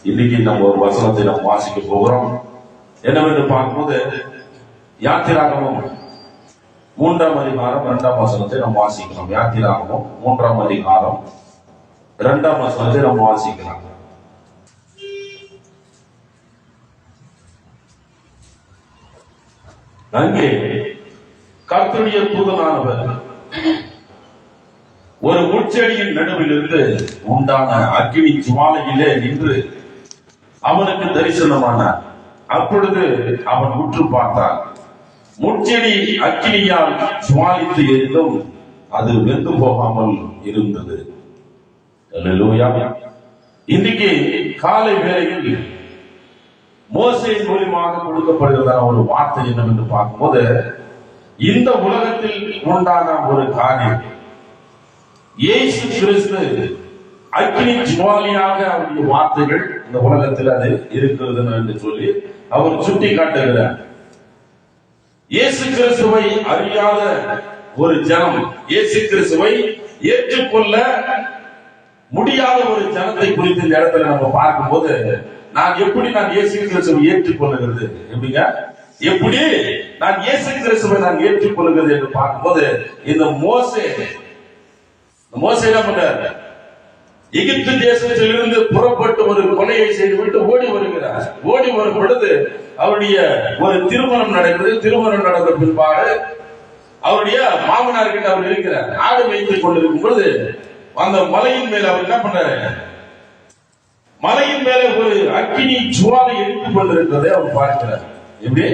இன்னைக்கு நம்ம ஒரு வசனத்தை நாம் வாசிக்க போகிறோம். என்னவென்று பார்க்கும்போது யாத்திராகமம் 3ஆம் அதிகாரம் 2ஆம் வசனத்தை நாம் வாசிக்கலாம். யாத்திராகமம் 3ஆம் அதிகாரம் 2ஆம் வசனத்தை நாம் வாசிக்கலாம். அங்கே கர்த்தருடைய தூதனானவர் ஒரு முட்செடியின் நடுவில் இருந்து உண்டான அக்கினி ஜுவாலையிலே நின்று அவனுக்கு தரிசனமானார். அப்பொழுது அவன் உற்று பார்த்தான். முட்செடி அக்கினியால் ஜுவாலித்து எரிந்தும் அது வெந்து போகாமல் இருந்தது. அல்லேலூயா. இன்னைக்கு காலை வேளையில் மோசேயின் மூலமாக கொடுக்கப்படுகிற ஒரு வார்த்தை என்னவென்று பார்க்கும்போது, இந்த உலகத்தில் உண்டான ஒரு காரியம், இயேசு கிறிஸ்து அக்கினி ஜுவாலியாக அவருடைய வார்த்தைகள் இந்த உலகத்தில் அது இருக்கிறது என்று சொல்லி அவர் சுட்டி காட்டுகிறார். இயேசு கிறிஸ்துவை அறியாத ஒரு ஜனம், இயேசு கிறிஸ்துவை ஏற்றுக்கொள்ள முடியாத ஒரு ஜனத்தை குறித்து இந்த இடத்துல நம்ம பார்க்கும்போது, நான் இயேசு கிறிஸ்துவை ஏற்றுக்கொள்ளுகிறது எப்படிங்க, எப்படி நான் இயேசு கிறிஸ்துவை நான் ஏற்றுக்கொள்ளுகிறது என்று பார்க்கும்போது, இந்த மோசே என்ன பண்றாரு? எகிப்து தேசத்திலிருந்து புறப்பட்டு ஒரு கொலையை செய்துவிட்டு ஓடி வருகிறார். ஓடி வரும் பொழுது அவருடைய ஒரு திருமணம் நடக்குது. திருமணம் நடந்த பின்பாடு அவருடைய மாமனார் கிட்ட அவர் இருக்கிறார். ஆடு வைத்துக் கொண்டிருக்கும் பொழுது அந்த மலையின் மேல அவர் என்ன பண்றாரு? மலையின் மேல ஒரு அக்கினி ஜுவாலை எரிந்து கொண்டிருக்கிறதை அவர் பார்க்கிறார். எப்படி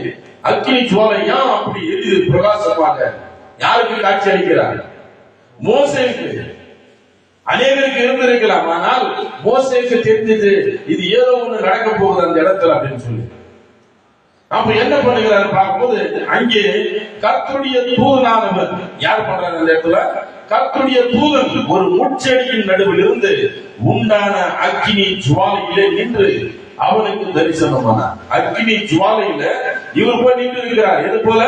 அக்கினி ஜுவாலை ஏன் அப்படி எரிது பிரகாசமாக யாருக்கு காட்சி அளிக்கிறார்? மோசேக்கு. அநேகருக்கு இருந்திருக்கலாம், ஆனால் மோசேக்கு தெரிஞ்சது இது ஏதோ ஒண்ணு நடக்க போகுது அந்த இடத்துல அப்படின்னு சொல்லி. அப்ப என்ன பண்ணுகிறார் பார்க்கும்போது, அங்கே கர்த்தருடைய தூதனானவர் யார் பண்றாரு அந்த இடத்துல? கர்த்தருடைய தூதன் ஒரு முட்செடியின் நடுவில் இருந்து உண்டான அக்கினி ஜுவாலையிலே நின்று அவனுக்கு தரிசனமானார். அக்கினி ஜுவாலையில இவர் போய் நின்று இருக்கிறார். எது போல?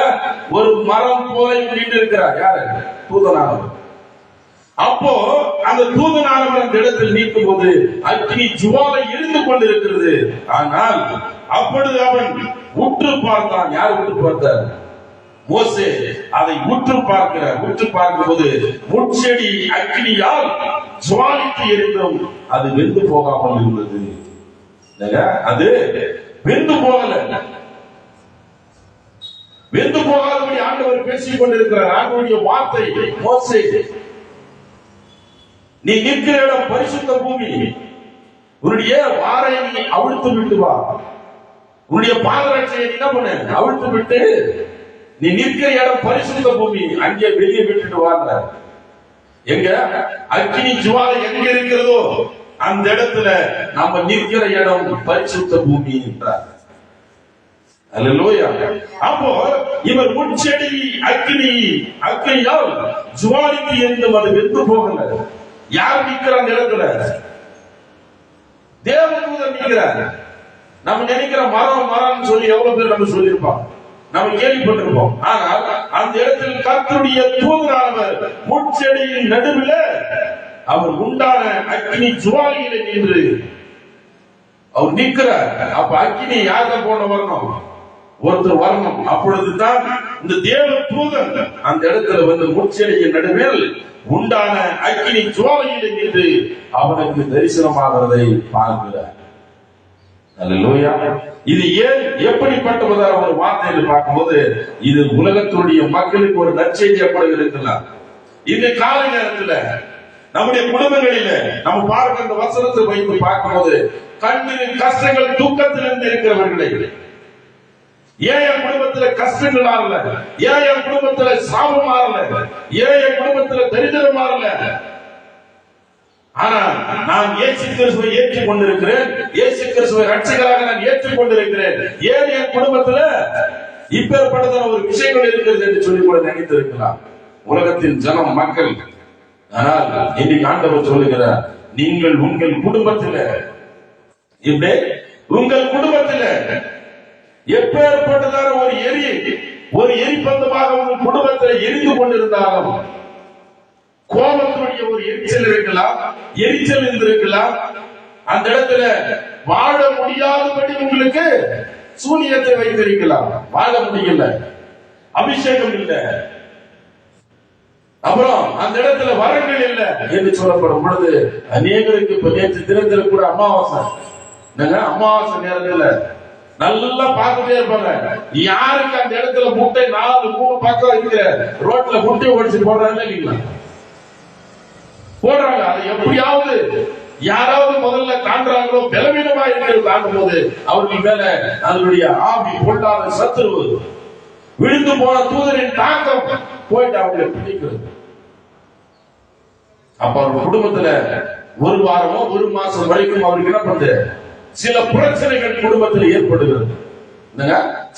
ஒரு மரம் போல நின்று இருக்கிறார். யாரு? தூதனானவர். அப்போ அந்த தூதனானவர் அந்த இடத்தில் நீக்கும் போது அக்கினி ஜுவாலை எரிந்து கொண்டிருக்கிறது. ஆனால் அப்பொழுது அவன் உற்று பார்த்தான். யார் உற்று பார்த்தார்? மோசே அதை உற்று பார்க்கிறார். உற்று பார்க்கும்போது முட்செடி அக்கினியால் ஜுவாலித்து எரிந்தும் அது வெந்து போகாமல் இருந்தது. அது வெந்து போகல. வெந்து போகாதபடி ஆண்டவர் பேசிக் கொண்டிருக்கிறார். ஆண்டவருடைய வார்த்தை, மோசே நீ நிற்கிற இடம் பரிசுத்த பூமி, உன்னுடைய வாரை நீ அவிழ்த்து விட்டு வா, உன்னுடைய பாதரட்சையை என்ன பண்ணு அவிழ்த்து விட்டு நீ நிற்கிற இடம் பரிசுத்த பூமி, அங்கே வெளியே விட்டுட்டு வாங்க. எங்க அக்கினி ஜுவாலை எங்க இருக்கிறதோ அந்த இடத்துல நம்ம நிற்கிற இடம் பரிசுத்த பூமி என்றார். அல்லேலூயா. அப்போ இவர் முட்செடி அக்கினியால் ஜுவாலிக்கு எரிந்தும் அது வெந்து போகல. யார் நிற்கிற அந்த இடத்துல? தேவதூதன் நிற்கிறார். நம்ம நினைக்கிற மரம் சொல்லி எவ்வளவு பேர் நம்ம சொல்லியிருப்போம், நம்ம கேள்விப்பட்டிருப்போம். ஆனால் அந்த இடத்தில் கர்த்தருடைய தூதனானவர் முட்செடியின் நடுவில் அவர் உண்டான அக்கினி ஜுவாலையில நின்று அவர் நிற்கிறார். அப்ப அக்கினி யார போன வரணும்? ஒருத்தர் வரணும். அப்பொழுதுதான் இந்த தேவ தூதன் அந்த இடத்துல வந்து முட்செடியின் நடுவில் உண்டான அக்கினி ஜுவாலையில நின்று அவனுக்கு தரிசனமாகிறதை பார்க்கிறார். அல்லேலூயா. இது ஏன் எப்படிப்பட்டவதான ஒரு வார்த்தை என்று பார்க்கும்போது, இது உலகத்துடைய மக்களுக்கு ஒரு நற்செய்தி எப்படி இருக்கலாம். இந்த காலை நேரத்தில் நம்முடைய குடும்பங்களில நம்ம பார்க்கிற இந்த வசனத்தை வைத்து பார்க்கும்போது, கண்ணீர் கஷ்டங்கள் தூக்கத்திலிருந்து இருக்கிறவர்களை, ஏன் என் குடும்பத்துல கஷ்டங்கள் ஆறல, ஏன் என் குடும்பத்துல சாபம் ஆறல, ஏன் என் குடும்பத்துல தரித்திரம் ஆறல, ஆனா நான் இயேசு கிறிஸ்துவை ஏற்றுக் கொண்டிருக்கிறேன், இயேசு கிறிஸ்துவை ரட்சகராக நான் ஏற்றுக் கொண்டிருக்கிறேன், ஏன் என் குடும்பத்துல இப்பேற்பட்டதான ஒரு விஷயங்கள் இருக்கிறது என்று சொல்லி கூட நினைத்திருக்கலாம் உலகத்தின் ஜனம் மக்கள். ஆனால் இன்னைக்கு ஆண்டவர் சொல்லுகிறார், நீங்கள் உங்கள் குடும்பத்தில் இப்படி உங்கள் குடும்பத்தில் எப்பேற்பட்டதான ஒரு எரிபந்தமாக உங்கள் குடும்பத்தில் எரிந்து கொண்டிருந்தாலும், கோபத்துடைய ஒரு எரிச்சல் இருக்கலாம், எரிச்சல் இருந்திருக்கலாம், அந்த இடத்துல வாழ முடியாதபடி உங்களுக்கு சூனியத்தை வைத்திருக்கலாம். வாழ முடியல, அபிஷேகம் இல்லை, அப்புறம் அந்த இடத்துல வரங்கள் இல்லை என்று சொல்லப்படும் பொழுது அநேகருக்கு இப்ப நேற்று தினத்தில் கூட அமாவாசை, அமாவாசை நேரத்துல நல்லா பார்த்துட்டே இருப்பாங்க. யாருக்கு அந்த இடத்துல முட்டை 4-3 பக்கம் இருக்கிற ரோட்ல முட்டை ஒடிச்சு போடுறாங்க இல்லைங்களா? போடுறாங்க. அதை எப்படியாவது யாராவது முதல்ல காண்றாங்களோ, பலவீனமா இருக்கிறது காணும் போது அவர்கள் மேல அதனுடைய ஆவி பொல்லாத சத்துருவு விழுந்து போன தூதரின் தாக்கம் போயிட்டு அவங்களை பிடிக்கிறது. அப்ப அவங்க குடும்பத்துல 1 வாரமோ 1 மாசம் வரைக்கும் அவருக்கு என்ன பண்றது, சில பிரச்சனைகள் குடும்பத்தில் ஏற்படுகிறது.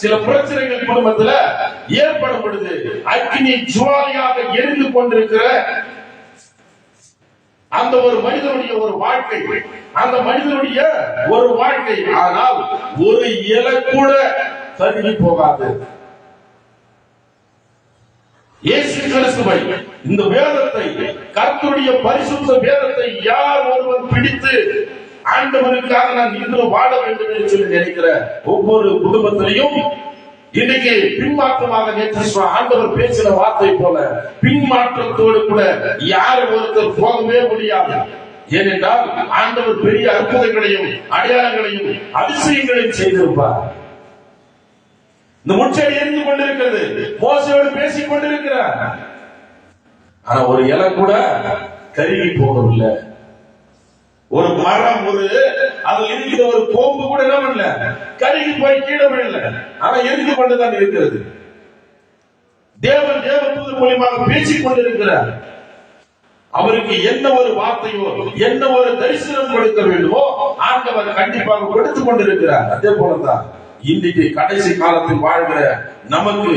சில பிரச்சனைகள் குடும்பத்துல ஏற்படும் பொழுது அக்னி ஜுவாலியாக எரிந்து கொண்டிருக்கிற அந்த ஒரு மனிதனுடைய ஒரு வாழ்க்கை, அந்த மனிதனுடைய ஒரு வாழ்க்கை, ஆனால் ஒரு இலை கூட கருகி போகாது. இயேசு கிறிஸ்துவை, இந்த வேதத்தை, கர்த்தருடைய பரிசுத்த வேதத்தை யார் ஒருவர் பிடித்து ஆண்டவருக்காக நான் இன்று வாழ வேண்டும் என்று சொல்லி நினைக்கிற ஒவ்வொரு குடும்பத்திலையும் இன்னைக்கு பின்மாற்றமாக நேற்று ஆண்டவர் பேசின வார்த்தை போல பின்மாற்றத்தோடு கூட யாரும் ஒருத்தர் போகவே முடியாது. ஏனென்றால் ஆண்டவர் பெரிய அற்புதங்களையும் அடையாளங்களையும் அதிசயங்களையும் செய்திருப்பார். இந்த முச்செடி எரிந்து கொண்டிருக்கிறது, மோசையோடு பேசிக் கொண்டிருக்கிறார். ஆனா ஒரு இலை கூட கருகி போகவில்லை. ஒரு மரம், அதில் இருக்கிற ஒரு கோம்பு கூட என்ன பண்ணல, கருகி போய் கீழே விழல. ஆனா எரிந்து கொண்டுதான் இருக்கிறது. தேவன் தூதர் மூலமாக பேசிக் கொண்டிருக்கிறார். அவருக்கு என்ன ஒரு வார்த்தையோ, என்ன ஒரு தரிசனம் கொடுக்க வேண்டுமோ ஆண்டவர் கண்டிப்பாக கொடுத்துக் கொண்டிருக்கிறார். அதே போலதான் இன்றைக்கு கடைசி காலத்தில் வாழ்கிற நமக்கு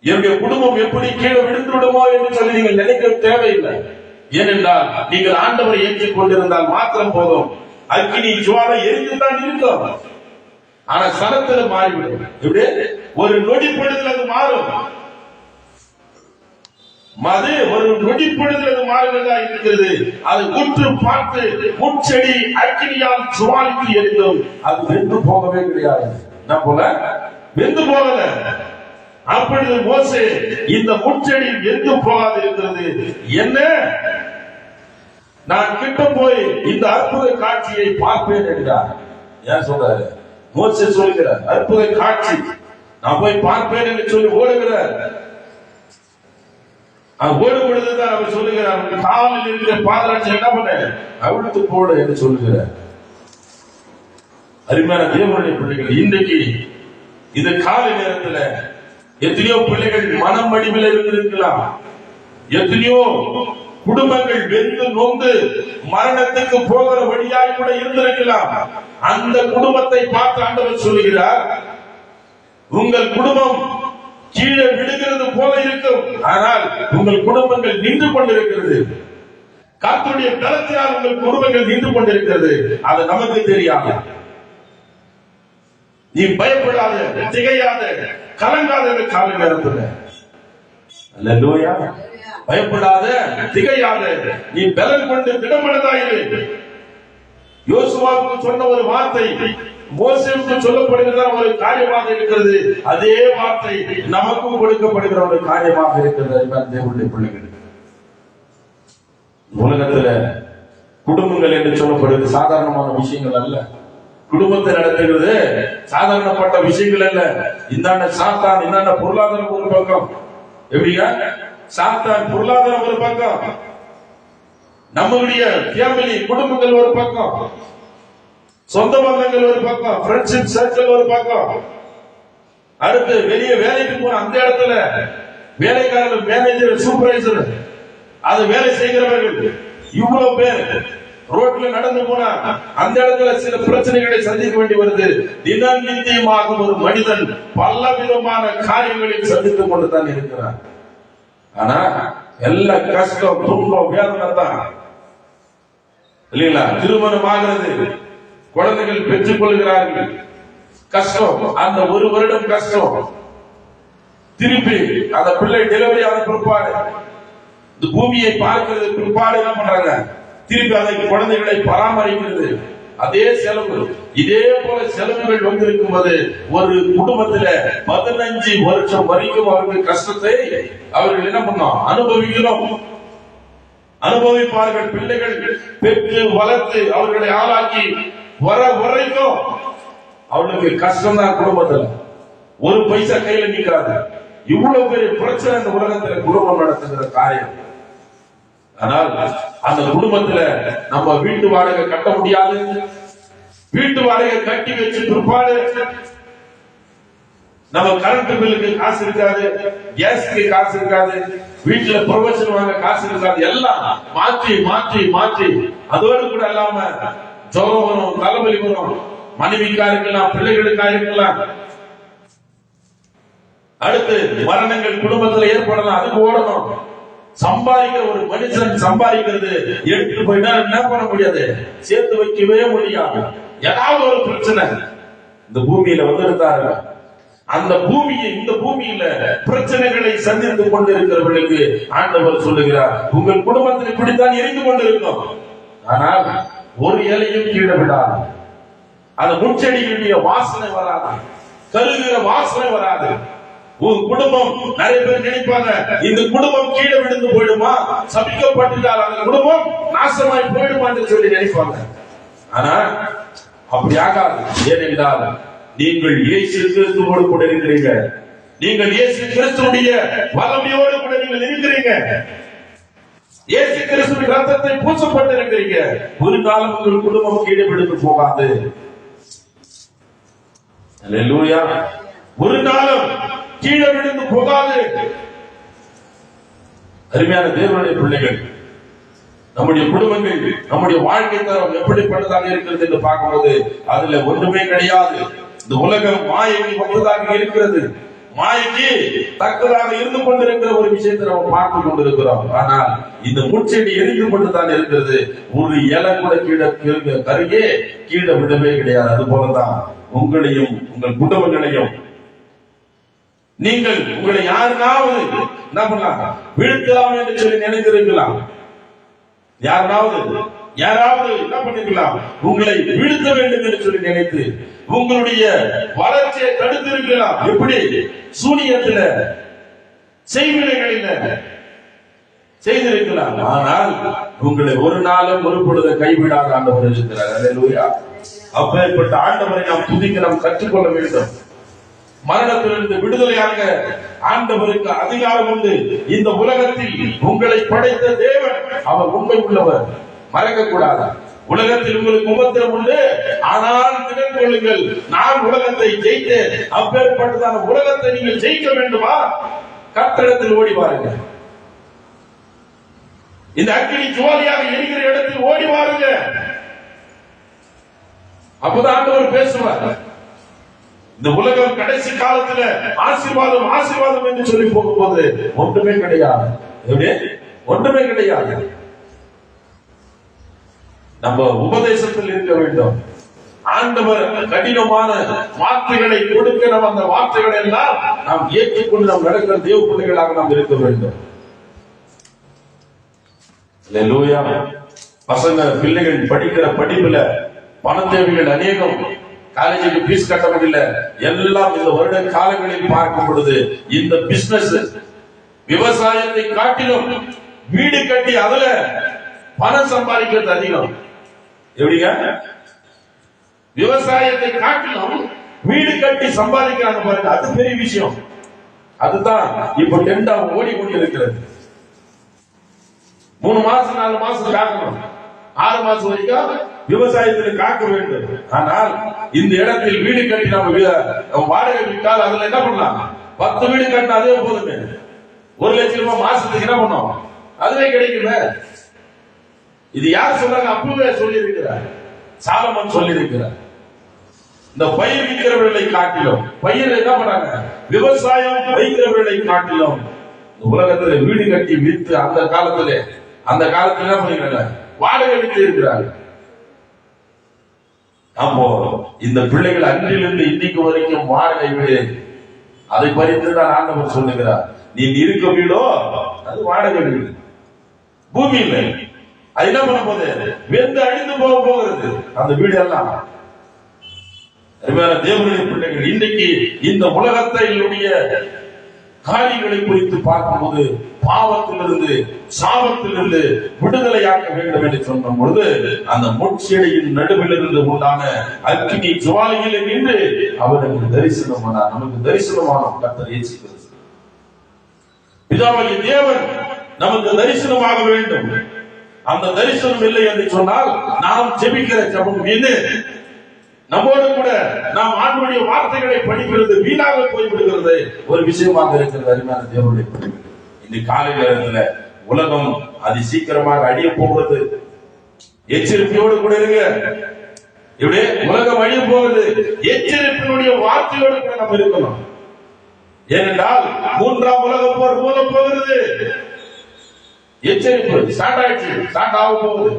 என்னுடைய குடும்பம் எப்படி கீழே விழுந்து விடுமோ என்று சொல்லி நீங்கள் நினைக்க தேவையில்லை. ஏனென்றால் நீங்கள் ஆண்டவரை ஏற்றுக் கொண்டிருந்தால் மாத்திரம் போதும். அக்கினி ஜுவாலை எரிந்துதான் இருக்கும், ஆனா சரத்துல மாறிவிடும். எப்படி ஒரு நொடி பொழுதில் அது மாறும். ஒரு நொடி பொழுதில் அது மாறுவதா இருக்கிறது. அது உற்று பார்த்து முச்செடி அக்கினியால் ஜுவாலித்து எரிந்தும் அது வெந்து போகவே கிடையாது. என்ன போல வெந்து போகல. அப்பொழுது மோசே, இந்த முச்செடி வெந்து போகாது இருக்கிறது, என்ன நான் கிட்ட போய் இந்த அற்புத காட்சியை பார்ப்பேன் என்றார். ஏன் சொல்றாரு? மோசே சொல்கிறார், அற்புத காட்சி நான் போய் பார்ப்பேன் என்று சொல்லி ஓடுகிறார். ஓடும் பொழுதுதான் அவர் சொல்லுகிறார், காலில் இருக்கிற பாதராட்சி என்ன பண்ண அவிழ்த்து போட என்று சொல்லுகிறார். அருமையான தேவனுடைய பிள்ளைகள், இன்றைக்கு இந்த காலை நேரத்துல எத்தனையோ பிள்ளைகள் மனம் வடிவில் இருந்திருக்கலாம். எத்தனையோ குடும்பங்கள் வெந்து நொந்து மரணத்துக்கு போகிற வழியாய் கூட இருந்திருக்கலாம். அந்த குடும்பத்தை பார்த்து ஆண்டவர் சொல்லுகிறார், உங்கள் குடும்பம் கீழே விடுகிறது போல இருக்கும், ஆனால் உங்கள் குடும்பங்கள் நின்று கொண்டிருக்கிறது. கர்த்தருடைய பலத்தினால் உங்கள் குடும்பங்கள் நின்று கொண்டிருக்கிறது. அது நமக்கு தெரியாது. நீ பயப்படாத, திகையாத, கலங்காத கால நேரத்தில் அல்லேலூயா. பயப்படாத, திகையாத, நீ பலன் கொண்டு திடமனதாயிரு. யோசுவாவுக்கு சொன்ன ஒரு வார்த்தை மோசேவுக்கு சொல்லப்படுகிற ஒரு காரியமாக இருக்கிறது. அதே வார்த்தை நமக்கும் கொடுக்கப்படுகிற ஒரு காரியமாக இருக்கிறது. தேவனுடைய பிள்ளைகள், உலகத்துல குடும்பங்கள் என்று சொல்லப்படுகிறது சாதாரணமான விஷயங்கள் அல்ல. குடும்பத்தை நடத்துகிறது சாதாரணப்பட்ட விஷயங்கள் அல்ல. இந்தாண்ட சாத்தான், இந்தாண்ட பொருளாதாரம் ஒரு பக்கம். எப்படிங்க? சாத்தான் பொருளாதாரம் ஒரு பக்கம், நம்மளுடைய ஃபேமிலி குடும்பங்கள் ஒரு பக்கம், சொந்த பந்தங்கள் ஒரு பக்கம், ஃப்ரெண்ட்ஷிப் சர்க்கிள் ஒரு பக்கம். அடுத்து வெளியே வேலைக்கு போன அந்த இடத்துல வேலைக்காரர்கள், மேனேஜர், சூப்பர்வைசர், அது வேலை செய்கிறவர்கள், இவ்வளவு பேர் ரோட்ல நடந்து போனா அந்த இடத்துல சில பிரச்சனைகளை சந்திக்க வேண்டி வருது. தினம் நித்தியமாக ஒரு மனிதன் பல விதமான காரியங்களில் சந்தித்துக் கொண்டுதான் இருக்கிறார். ஆனா எல்லா கஷ்டம், துன்பம், வேதனை தான் இல்லைங்களா? திருமணம் ஆகிறது, குழந்தைகள் பெற்றுக் கொள்கிறார்கள், கஷ்டம். அந்த 1 வருடம் கஷ்டம். திருப்பி அந்த பிள்ளை டெலிவரி ஆன பிற்பாடு, இந்த பூமியை பார்க்கிறது பிற்பாடு என்ன பண்றாங்க? திருப்பி அதை குழந்தைகளை பராமரிக்கிறது, அதே செலவு, இதே போல செலவுகள் வந்திருக்கும் போது ஒரு குடும்பத்துல 15 வருஷம் வரைக்கும் அவர்கள் கஷ்டத்தை அவர்கள் என்ன பண்ணோம் அனுபவிக்கிறோம், அனுபவிப்பார்கள். பிள்ளைகள் பெற்று வளர்த்து அவர்களை ஆளாக்கி வர வரைக்கும் அவளுக்கு கஷ்டம் தான். குடும்பத்தில் ஒரு பைசா கையில நிற்காது. இவ்வளவு பெரிய பிரச்சனை இந்த உலகத்துல குடும்பம் நடத்துகிற காரியம். ஆனால் அந்த குடும்பத்துல நம்ம வீட்டு வாடகை கட்ட முடியாது. வீட்டு வாடகை கட்டி வச்சு பிற்பாடு நம்ம கரண்ட் பில்லுக்கு காசு இருக்காது, கேஸுக்கு காசு இருக்காது, வீட்டுல ப்ரொவிஷன் வாங்க காசு இருக்காது. எல்லாம் மாற்றி மாற்றி மாற்றி அதோடு கூட இல்லாம ஜுரம் வரும், தலைவலி வரும், மனைவிக்கா இருக்கலாம், பிள்ளைகளுக்கா இருக்கலாம். அடுத்து மரணங்கள் குடும்பத்தில் ஏற்படலாம், அதுக்கு ஓடணும். சம்பாதிக்கிற ஒரு மனுஷன் சம்பாதிக்கிறது எடுத்துட்டு போயிட்டா என்ன பண்ண முடியாது, சேர்த்து வைக்கவே முடியாது. ஏதாவது ஒரு பிரச்சனை இந்த பூமியில வந்துருந்தாரு. அந்த பூமியை, இந்த பூமியில பிரச்சனைகளை சந்தித்துக் கொண்டிருக்கிறவர்களுக்கு ஆண்டவர் சொல்லுகிறார், உங்கள் குடும்பத்தில் இப்படித்தான் இருந்து கொண்டிருக்கும். ஆனால் ஒரு இலையும் கீழே விடாது. அந்த முச்செடிகளுடைய வாசனை வராது, கருகிற வாசனை வராது. உங்க குடும்பம், நிறைய பேர் நினைப்பாங்க இந்த குடும்பம் கீழே விழுந்து போயிடுமா, சபிக்கப்பட்டால் அந்த குடும்பம் நாசமாய் போயிடுமா என்று சொல்லி நினைப்பாங்க. ஆனா அப்படி ஆகாது. ஏனென்றால் நீங்கள் இயேசு கிறிஸ்துவோடு கூட இருக்கிறீங்க. நீங்கள் இயேசு கிறிஸ்துவுடைய வல்லமையோடு கூட நீங்கள் இருக்கிறீங்க. இயேசு கிறிஸ்துவின் ரத்தத்தை பூசப்பட்டு இருக்கிறீங்க. ஒரு காலம் உங்கள் குடும்பம் கீழே விழுந்து போகாது. அல்லேலூயா. ஒரு காலம் கீழே விழுந்து போகாது. அருமையான தேவனுடைய பிள்ளைகள், நம்முடைய குடும்பங்கள், நம்முடைய வாழ்க்கை தரம் எப்படிப்பட்டதாக இருக்கிறது என்று பார்க்கும்போது அதுல ஒன்றுமே கிடையாது. இந்த உலகம் மாயைக்கு வந்ததாக இருக்கிறது. மாயைக்கு தக்கதாக இருந்து கொண்டிருக்கிற ஒரு விஷயத்தை நம்ம பார்த்து கொண்டிருக்கிறோம். ஆனால் இந்த முச்செடி எரிந்து கொண்டுதான் இருக்கிறது. ஒரு இலை கூட கீழே கருகே கீழே விடவே கிடையாது. அது போலதான் உங்களையும் உங்கள் குடும்பங்களையும் நீங்கள் உங்களை யாருனாவது என்ன பண்ணலாம், வீழ்த்தலாம் என்று சொல்லி நினைத்திருக்கலாம். யாராவது என்ன பண்ணிருக்கலாம், உங்களை வீழ்த்த வேண்டும் என்று சொல்லி நினைத்து உங்களுடைய வளர்ச்சியை தடுத்து இருக்கலாம். எப்படி? சூனியத்துல, செய்வினைகளில செய்திருக்கலாம். ஆனால் உங்களை ஒரு நாளும் ஒரு பொழுது கைவிடாத ஆண்டவர் இருக்கிறார். அல்லேலூயா. அப்பேற்பட்ட ஆண்டவரை நாம் துதிக்க நாம் கற்றுக்கொள்ள வேண்டும். மரணத்திலிருந்து விடுதலையாக ஆண்டவருக்கு அதிகாரம் உண்டு. இந்த உலகத்தில் உங்களை படைத்த தேவன் அவர் உண்மை உள்ளவர், மறக்க கூடாது. உலகத்தில் உங்களுக்கு உபத்திரம் உண்டு, ஆனால் திடன் கொள்ளுங்கள், நான் உலகத்தை ஜெயித்தேன். அப்பேற்பட்டதான உலகத்தை நீங்கள் ஜெயிக்க வேண்டுமா? கர்த்தரிடத்தில் ஓடி வாருங்க. இந்த அக்கினி ஜுவாலியாக எரிகிற இடத்தில் ஓடி வாருங்க. அப்பதான் ஆண்டவர் பேசுவார். இந்த உலகம் கடைசி காலத்துல ஆசீர்வாதம் ஆசீர்வாதம் என்று சொல்லி போகும்போது ஒன்றுமே கிடையாது. ஒன்றுமே கிடையாது. நம்ம உபதேசத்தில் இருக்க வேண்டும். ஆண்டவர் கடினமான வார்த்தைகளை கொடுக்க நம்ம அந்த வார்த்தைகளை எல்லாம் நாம் ஏற்றுக்கொண்டு நாம் நடக்கிற தேவ பிள்ளைகளாக நாம் இருக்க வேண்டும். அல்லேலூயா. பசங்க பிள்ளைகள் படிக்கிற படிப்புல பண தேவைகள் அநேகம். காலேஜுக்கு பீஸ் கட்ட முடியல. எல்லாம் இந்த வருட காலங்களில் பார்க்கும் பொழுது இந்த பிசினஸ், விவசாயத்தை காட்டிலும் வீடு கட்டி அதுல பணம் சம்பாதிக்கிறது அதிகம். எப்படிங்க? விவசாயத்தை காட்டிலும் வீடு கட்டி சம்பாதிக்கிறாங்க பாருங்க, அது பெரிய விஷயம். அதுதான் இப்ப டெண்டா ஓடிக்கொண்டிருக்கிறது. 3 மாசம் 4 மாசம் காக்கணும், 6 மாசம் வரைக்கும் விவசாயத்தில் காக்க வேண்டும். ஆனால் இந்த இடத்தில் வீடு கட்டி நம்ம வாடகை விட்டால் அதுல என்ன பண்ணலாம்? 10 வீடு கட்டினா அதே போதுமே. 1 லட்சம் ரூபாய் மாசத்துக்கு என்ன பண்ணும்? அதுவே கிடைக்குமே. இது யார் சொல்றாங்க? அப்பவே சொல்லி இருக்கிறார், சாலமன் சொல்லி இருக்கிறார். இந்த பயிர் விற்கிறவர்களை காட்டிலும், பயிர் என்ன பண்றாங்க, விவசாயம் வைக்கிறவர்களை காட்டிலும் உலகத்துல வீடு கட்டி விற்று அந்த காலத்துல என்ன பண்ணிக்கிறாங்க? வாடகை விட்டு இருக்கிறாங்க. அப்போ இந்த பிள்ளைகள் அன்றிலிருந்து இன்னைக்கு வரைக்கும் வாடகை வீடு, அதை பறித்து தான் ஆண்டவர் சொல்லுகிறார், நீ இருக்க வீடோ அது வாடகை வீடு, பூமி இல்லை. அது என்ன பண்ண போகுது? வெந்து அழிந்து போகிறது அந்த வீடு எல்லாம். தேவனுடைய பிள்ளைகள், இன்னைக்கு இந்த உலகத்தினுடைய காரியங்களை குறித்து பார்க்கும்போது பாவத்திலிருந்து சாபத்திலிருந்து விடுதலையாக்க வேண்டும் என்று சொன்ன பொழுது அந்த முட்செடியின் நடுவிலிருந்து உண்டான அக்கினி ஜுவாலையிலே நின்று அவருக்கு தரிசனமானார். நமக்கு தரிசனமான கர்த்தர் இயேசு கிறிஸ்து. பிதாவாகிய தேவன் நமக்கு தரிசனமாக வேண்டும். அந்த தரிசனம் இல்லை என்று சொன்னால் நாம் ஜெபிக்கிற ஜெபம் என்ன? நம்மோடு கூட நாம் ஆண்டவருடைய வார்த்தைகளை படிக்கிறது வீணாக போய்விடுகிறது ஒரு விஷயமாக இருக்கிறது. அருமையான தேவனுடைய பிள்ளைகள், இந்த காலை நேரத்துல உலகம் அது சீக்கிரமாக அழிய போகிறது. எச்சரிக்கையோடு கூட இருங்க. இப்படி உலகம் அழிய போகிறது, எச்சரிப்பினுடைய வார்த்தையோடு கூட நம்ம இருக்கணும். ஏனென்றால் 3ஆம் உலக போர் மோத போகிறது. எச்சரிப்பு ஸ்டார்ட் ஆயிடுச்சு, ஸ்டார்ட் ஆக போகுது.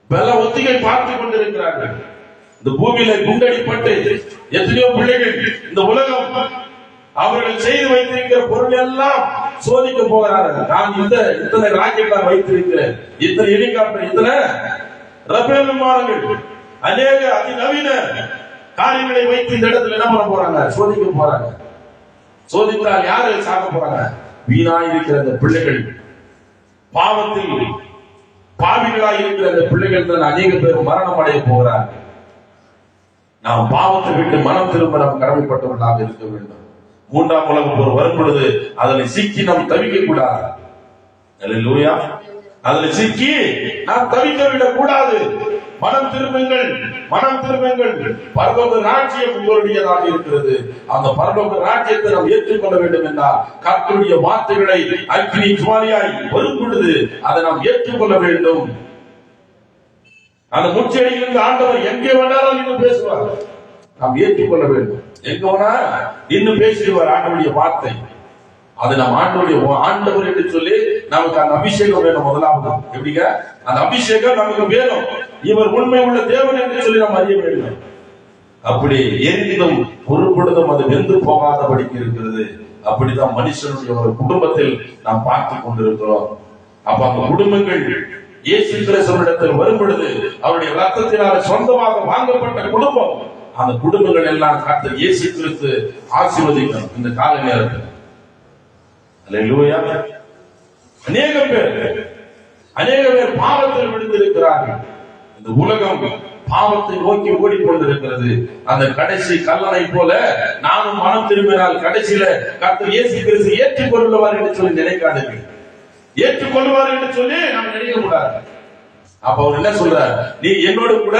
பல ஒத்திகை பார்த்துக் கொண்டிருக்கிறார்கள். இந்த பூமியில குண்டடிப்பட்டு எத்தனையோ பிள்ளைகள் இந்த உலகம் அவர்கள் செய்து வைத்திருக்கிற பொருள் எல்லாம் சோதிக்க போகிறார்கள். நான் இத்தனை ராக்கெட் வைத்திருக்கிறேன், இத்தனை ஹெலிகாப்டர், இத்தனை ரபேல் விமானங்கள், அநேக அதிநவீன காரியங்களை வைத்து இந்த இடத்துல என்ன பண்ண போறாங்க? சோதிக்க போறாங்க. சோதித்தால் யாரு சாக போறாங்க? வீணாயிருக்கிற அந்த பிள்ளைகள், பாவத்தில் பாவிகளாய் இருக்கிற அந்த பிள்ளைகள் தான் அநேக பேர் மரணம் அடைய போகிறார்கள். நாம் பாவத்தை விட்டு மனம் திரும்ப நாம் கடமைப்பட்டவர்களாக இருக்க வேண்டும். 3ஆம் உலக போர் வரும் பொழுது அதில் சிக்கி நாம் தவிக்க கூடாது. அல்லேலூயா. அதில் சிக்கி நாம் தவிக்க விடக் கூடாது. மனம் திரும்புங்கள், மனம் திரும்புங்கள். பரலோக ராஜ்யம் உங்களுடையதாக இருக்கிறது. அந்த பரலோக ராஜ்யத்தை நாம் ஏற்றுக்கொள்ள வேண்டும் என்றால் கர்த்தருடைய வார்த்தைகளை அக்கினி ஜுவாலையாய் வரும் பொழுது அதை நாம் ஏற்றுக்கொள்ள வேண்டும். அந்த முச்செடியிலிருந்து ஆண்டவர் எங்கே வேணாலும் இன்னும் பேசுவார். நாம் ஏற்றுக்கொள்ள வேண்டும். எங்க வேணா இன்னும் பேசிடுவார் ஆண்டவருடைய வார்த்தை. அது நாம் ஆண்டவர் என்று சொல்லி நமக்கு அந்த அபிஷேகம் வேணும். முதலாவது எப்படிங்க? அந்த அபிஷேகம் நமக்கு வேணும். இவர் உண்மை உள்ள தேவன் என்று சொல்லி நாம் அறிய வேண்டும். அப்படி எரிந்தும் பொருட்படுத்தும் அது வெந்து போகாதபடிக்கு இருக்கிறது. அப்படிதான் மனுஷனுடைய ஒரு குடும்பத்தில் நாம் பார்த்து கொண்டிருக்கிறோம். அப்ப அந்த குடும்பங்கள் இயேசு கிறிஸ்துவிடத்தில் வரும் பொழுது அவருடைய ரத்தத்தினால் சொந்தமாக வாங்கப்பட்ட குடும்பம், அந்த குடும்பங்கள் எல்லாம் கர்த்தர் இயேசு கிறிஸ்து ஆசீர்வதிக்கணும் இந்த கால நேரத்தில். அல்லேலூயா. அநேக பேர் பாவத்தில் விழுந்திருக்கிறார்கள். இந்த உலகம் பாவத்தை நோக்கி ஓடிக்கொண்டிருக்கிறது. அந்த கடைசி கல்லணை போல நானும் மனம் திரும்பினால் கடைசியில கர்த்தர் இயேசு கிறிஸ்து ஏற்றுக்கொள்வார் என்று சொல்லி நினைக்காதீர்கள். ஏற்றுக்கொள்வார் என்று சொல்லி நாம் நினைக்க கூடாது. அப்ப அவர் என்ன சொல்றார்? நீ என்னோடு கூட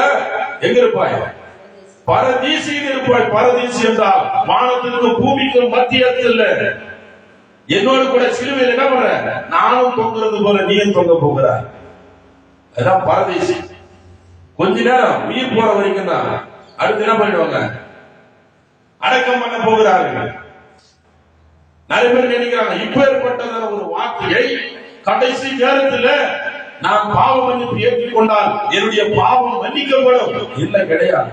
எங்க இருப்பாய்? பரதீசியில் இருப்பாய். பரதீசி என்றால் வானத்திற்கும் பூமிக்கும் மத்தியத்தில் என்னோடு கூட சிலுவையில் என்ன பண்ற? நானும் தொங்குறது போல நீயும் தொங்க போகிறாய். அதான் பரதீசி. கொஞ்ச நேரம் உயிர் போற வரைக்கும் தான். அடுத்து என்ன பண்ணிடுவாங்க? அடக்கம் பண்ண போகிறார்கள். நிறைய பேர் நினைக்கிறாங்க இப்ப ஏற்பட்டதான ஒரு வார்த்தையை கடைசி நேரத்தில் நான் பாவ மன்னிப்பு ஏற்றுக்கொண்டால் என்னுடைய பாவம் மன்னிக்கப்படும். இல்லை, கிடையாது.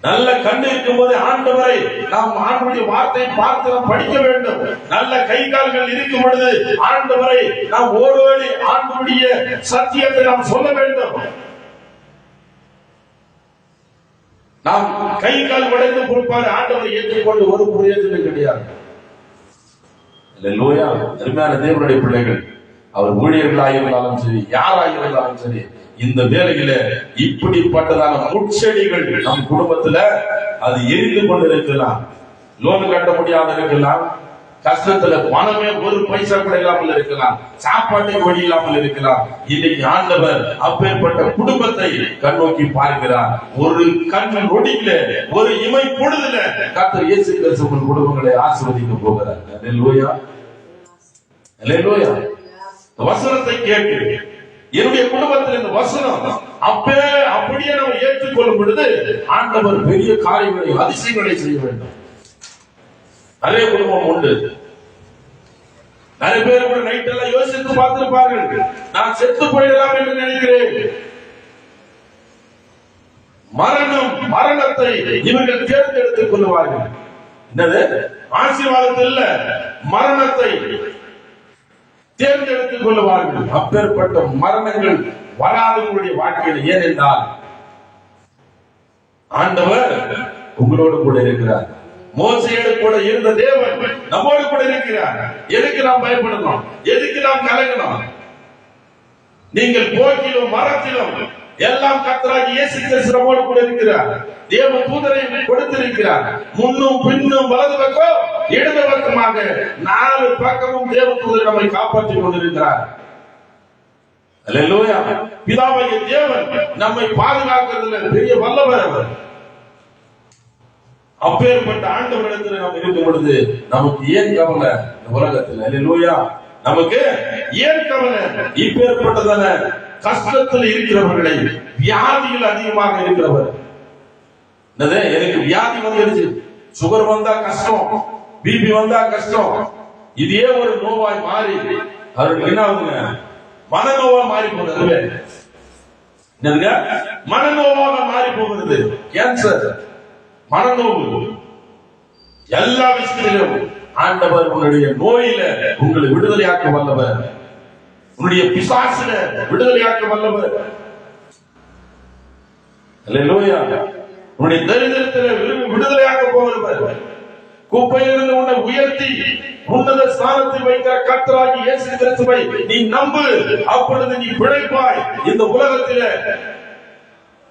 நல்ல கண்ணு இருக்கும் போது ஆண்டவரை நாம் ஆண்டவருடைய வார்த்தை பார்த்து நாம் படிக்க வேண்டும். நல்ல கை கால்கள் இருக்கும் பொழுது ஆண்டவரை நாம் ஓடோடி ஆண்டவருடைய சத்தியத்தை நாம் சொல்ல வேண்டும். நாம் கை கால் உடைந்து கொடுப்பாரு ஆண்டவரை ஏற்றுக்கொண்டு ஒரு பிரயோஜனம் கிடையாது. அல்லேலூயா. அருமையான தேவனுடைய பிள்ளைகள், அவர் ஊழியர்களாக இருந்தாலும் சரி, யாராக இருந்தாலும் சரி, இந்த வேலையில இப்படிப்பட்டதான முட்செடிகள் நம் குடும்பத்துல அது எரிந்து கொண்டு இருக்கலாம். லோன் கட்ட முடியாத இருக்கலாம், கஷ்டத்துல பணமே ஒரு பைசா கூட இல்லாமல் இருக்கலாம், சாப்பாட்டை வழி இல்லாமல் இருக்கலாம். இன்னைக்கு ஆண்டவர் அப்பேற்பட்ட குடும்பத்தை கண்ணோக்கி பார்க்கிறார். ஒரு கண் நொடியில, ஒரு இமை பொழுதுல கர்த்தர் இயேசு கிறிஸ்து உங்கள் குடும்பங்களை ஆசீர்வதிக்க போகிறார். அல்லேலூயா. அல்லேலூயா. வசனத்தை கேட்டு என்னுடைய குடும்பத்தில் இந்த வசனம் அப்படியே நம்ம ஏற்றுக்கொள்ளும் பொழுது ஆண்டவர் பெரிய காரியங்களை, அதிசயங்களை செய்ய வேண்டும். நிறைய குடும்பம் உண்டு. நிறைய பேர் கூட நைட் எல்லாம் யோசித்து பார்த்திருப்பார்கள், நான் செத்து போயிடலாம் என்று நினைக்கிறேன். மரணத்தை இவர்கள் தேர்ந்தெடுத்துக் கொள்வார்கள். என்னது? ஆசீர்வாதத்தில் இல்ல, மரணத்தை தேர்ந்தெடுத்துக் கொள்வார்கள். அப்பேற்பட்ட மரணங்கள் வராது உங்களுடைய வாழ்க்கையில். ஏனென்றால் ஆண்டவர் உங்களோடு கூட இருக்கிறார். மோசேயோடு கூட இருந்த தேவன் நம்மோடு கூட இருக்கிறார். எதுக்கு நாம் பயப்படணும்? எதுக்கு நாம் கலங்கணும்? நீங்கள் போக்கிலும் மரத்திலும் எல்லாம் கர்த்தராகிய இயேசு கிறிஸ்து நம்மோடு கூட இருக்கிறார். தேவ தூதரை கொடுத்திருக்கிறார். முன்னும் பின்னும் வலது பக்கம் இடது பக்கமாக 4 பக்கமும் தேவ தூதர் நம்மை காப்பாற்றிக் கொண்டிருக்கிறார். அல்லேலூயா. பிதாவாகிய தேவன் நம்மை பாதுகாக்கிறதுல பெரிய வல்லவர் அவர். அப்பேற்பட்ட ஆண்டவரிடத்தில் நாம் இருக்கும் பொழுது நமக்கு ஏன் கவலை இந்த உலகத்தில்? அல்லேலூயா. நமக்கு ஏன் கவலை? இப்பேற்பட்டதான கஷ்டத்தில் இருக்கிறவர்களை, வியாதிகள் அதிகமாக இருக்கிறவர், எனக்கு வியாதி வந்துருச்சு, சுகர் வந்தா கஷ்டம், பிபி வந்தா கஷ்டம், இதே ஒரு நோவாய் மாறி அவருக்கு என்ன ஆகுதுங்க? மனநோவா மாறி போகுது. மனநோவாக மாறி போகிறது. கேன்சர், மனநோவு, எல்லா விஷயத்திலும் ஆண்டவர் உன்னுடைய நோயில உங்களை விடுதலையாக்க வல்லவர். உன்னுடைய பிசாசில விடுதலையாக்க வல்லவர். அல்லேலூயா. உன்னுடைய தரித்திரத்தில் விடுதலையாக்க போகிறவர். குப்பையிலிருந்து உன்னை உயர்த்தி உன்னத ஸ்தானத்தில் வைக்கிற கர்த்தராகிய இயேசு கிறிஸ்துவை நீ நம்பு. அப்பொழுது நீ பிழைப்பாய். இந்த உலகத்திலே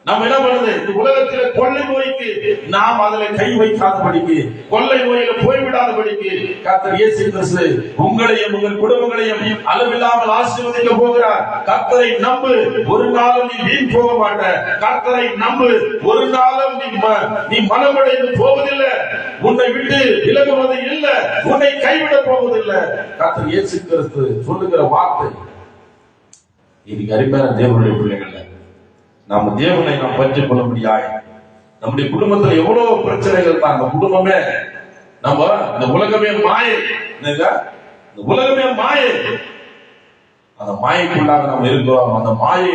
நாம் என்ன பண்ணுது? இந்த உலகத்திலே கொள்ளை நோய்க்கு நாம் அதில் கை வைக்காதபடிக்கு, கொள்ளை நோயில போய்விடாதபடிக்கு கர்த்தர் இயேசு கிறிஸ்து உங்களையும் உங்கள் குடும்பங்களையும் அளவில்லாமல் ஆசீர்வதிக்க போகிறார். கர்த்தரை நம்பு, ஒரு நாளும் நீ வீண் போக மாட்ட. கர்த்தரை நம்பு, ஒரு நாளும் நீ மனமடைந்து போவதில்லை. உன்னை விட்டு விலகுவது இல்லை, உன்னை கைவிட போவதில்லை. கர்த்தர் இயேசு கிறிஸ்து சொல்லுகிற வார்த்தை. இன்னைக்கு அருமையான தேவனுடைய பிள்ளைகள், நம்ம தேவனை நாம் பற்றிக் கொள்ள முடியாது. நம்முடைய குடும்பத்தில் எவ்வளவு பிரச்சனைகள் தான். அந்த குடும்பமே நம்ம, இந்த உலகமே மாயை, இந்த உலகமே மாயை. அந்த மாயைக்குள்ளாக நாம் இருக்கிறோம். அந்த மாயை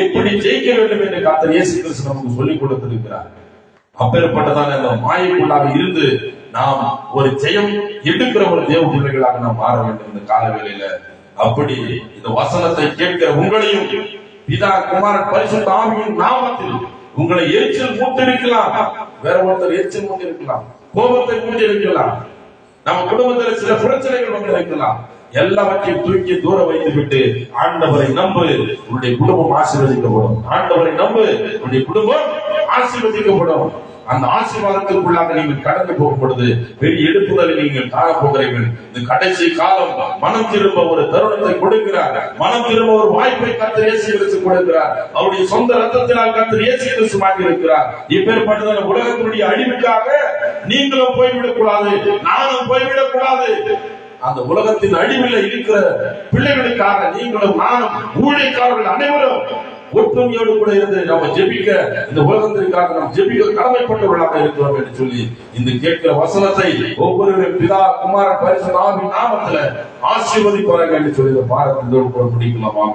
எப்படி ஜெயிக்க வேண்டும் என்று கர்த்தர் இயேசு கிறிஸ்து நமக்கு சொல்லிக் கொடுத்திருக்கிறார். அப்பேற்பட்டதான அந்த மாயைக்குள்ளாக இருந்து நாம் ஒரு ஜெயம் எடுக்கிற ஒரு தேவ பிள்ளைகளாக நாம் மாற வேண்டும் இந்த காலவேளையில. அப்படி இந்த வசனத்தை கேட்கிற உங்களையும் பிதா குமாரன் பரிசுத்த ஆவியின் நாமத்தில் உங்களை எரிச்சல் மூட்டிருக்கலாம், வேற ஒருத்தர் எரிச்சல் மூட்டிருக்கலாம், கோபத்தை மூட்டிருக்கலாம், நம்ம குடும்பத்தில் சில பிரச்சனைகள் வந்து இருக்கலாம். எல்லாவற்றையும் தூக்கி தூர வைத்து விட்டு ஆண்டவரை நம்பு, உன்னுடைய குடும்பம் ஆசீர்வதிக்கப்படும். ஆண்டவரை நம்பு, உன்னுடைய குடும்பம் ஆசீர்வதிக்கப்படும். அந்த ஆசீர்வாதத்திற்குள்ளாக நீங்கள் கடந்து போகும் பொழுது பெரிய எடுப்புதலை நீங்கள் காணப்போகிறீர்கள். இந்த கடைசி காலம் மனம் திரும்ப ஒரு தருணத்தை கொடுக்கிறார். மனம் திரும்ப ஒரு வாய்ப்பை கர்த்தர் இயேசு கிறிஸ்து கொடுக்கிறார். அவருடைய சொந்த ரத்தத்தினால் கர்த்தர் இயேசு கிறிஸ்து மாற்றி இருக்கிறார். இப்பேற்பட்டதான உலகத்தினுடைய அழிவுக்காக நீங்களும் போய்விடக் கூடாது, நானும் போய்விடக் கூடாது. அந்த உலகத்தின் அழிவில் இருக்கிற பிள்ளைகளுக்காக நீங்களும் நானும் ஊழியக்காரர்கள் அனைவரும் ஒற்றுமையோடு கூட இருந்து நம்ம ஜெபிக்க, இந்த உலகத்திற்காக நாம் ஜெபிக்க கடமைப்பட்டவர்களாக இருக்கிறோம் என்று சொல்லி இந்த கேட்கிற வசனத்தை ஒவ்வொரு பிதா குமாரன் பரிசுத்த ஆவியின் நாமத்தில் ஆசீர்வதிப்பார்கள் என்று சொல்லி இந்த பாடத்தில் கூட முடிக்கலாமா?